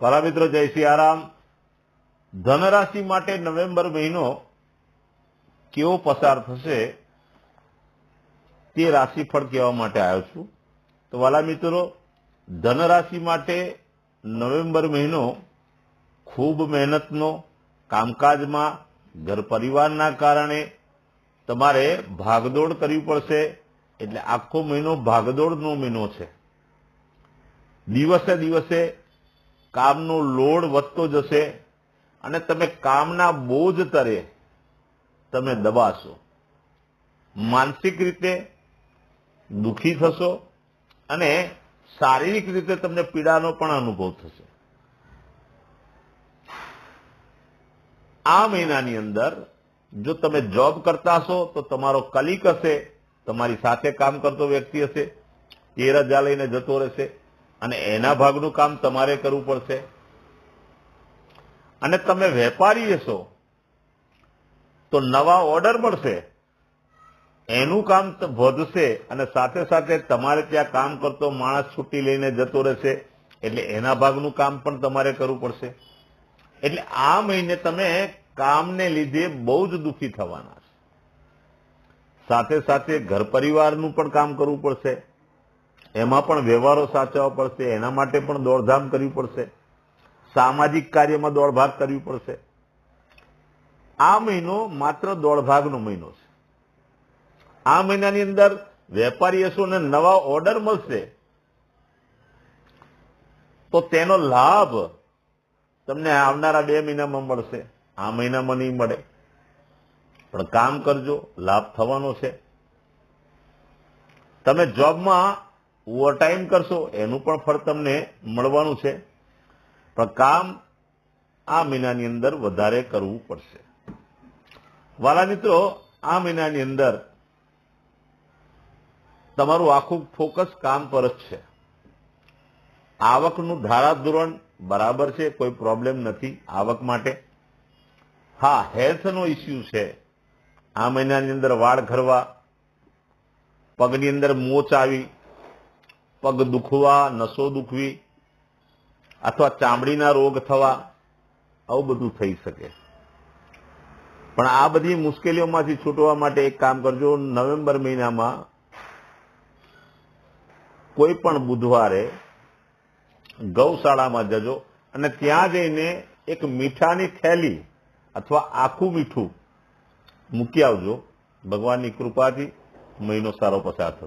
વાલા મિત્રો, જય સિયારામ। ધનરાશિ માટે નવેમ્બર મહિનો કેવો પસાર થશે તે રાશિફળ કહેવા માટે આવ્યો છું। તો વાલા મિત્રો, ધનરાશિ માટે નવેમ્બર મહિનો ખૂબ મહેનતનો, કામકાજમાં ઘર પરિવારના કારણે તમારે ભાગદોડ કરવી પડશે। એટલે આખો મહિનો ભાગદોડનો મહિનો છે। દિવસે દિવસે કામનો લોડ વધતો જશે અને તમે કામના બોજ તરે તમે દબાશો, માનસિક રીતે દુખી થશો અને શારીરિક રીતે તમને પીડાનો પણ અનુભવ થશે। આ મહિનાની અંદર જો તમે જોબ કરતા હશો તો તમારો કલીગ હશે, તમારી સાથે કામ કરતો વ્યક્તિ હશે, એ રજા લઈને જતો રહેશે અને એના ભાગનું કામ તમારે કરવું પડશે। અને તમે વેપારી હશો તો નવા ઓર્ડર મળશે, એનું કામ વધશે અને સાથે સાથે તમારે ત્યાં કામ કરતો માણસ છૂટી લઈને જતો રહેશે એટલે એના ભાગનું કામ પણ તમારે કરવું પડશે। એટલે આ મહિને તમે કામને લીધે બહુ જ દુઃખી થવાના છે। સાથે સાથે ઘર પરિવારનું પણ કામ કરવું પડશે, એમાં પણ વ્યવહારો સાચવવા પડશે, એના માટે પણ દોડધામ કરવી પડશે, સામાજિક કાર્યમાં દોડભાગ કરવી પડશે। આ મહિનો માત્ર દોડભાગનો મહિનો છે। આ મહિનાની અંદર વેપારી હશો ને નવા ઓર્ડર મળશે તો તેનો લાભ તમને આવનારા 2 મહિનામાં મળશે, આ મહિનામાં નહીં મળે। પણ કામ કરજો, લાભ થવાનો છે। તમે જોબમાં ઓવરટાઈમ કરશો એનું પણ ફળ તમને મળવાનું છે, પણ કામ આ મહિનાની અંદર વધારે કરવું પડશે। વાલા મિત્રો, આ મહિનાની અંદર તમારું આખું ફોકસ કામ પર જ છે। આવકનું ધારાધોરણ બરાબર છે, કોઈ પ્રોબ્લેમ નથી આવક માટે। હા, હેલ્થનો ઇસ્યુ છે। આ મહિનાની અંદર વાળ ખરવા, પગની અંદર મોચ આવી, પગ દુખવા, નસો દુખવી અથવા ચામડીના રોગ થવા, આવું બધું થઈ શકે। પણ આ બધી મુશ્કેલીઓમાંથી છૂટવા માટે એક કામ કરજો, નવેમ્બર મહિનામાં કોઈ પણ બુધવારે ગૌશાળામાં જજો અને ત્યાં જઈને એક મીઠાની થેલી અથવા આખું મીઠું મૂકી આવજો। ભગવાનની કૃપાથી મહિનો સારો પસાર થશે।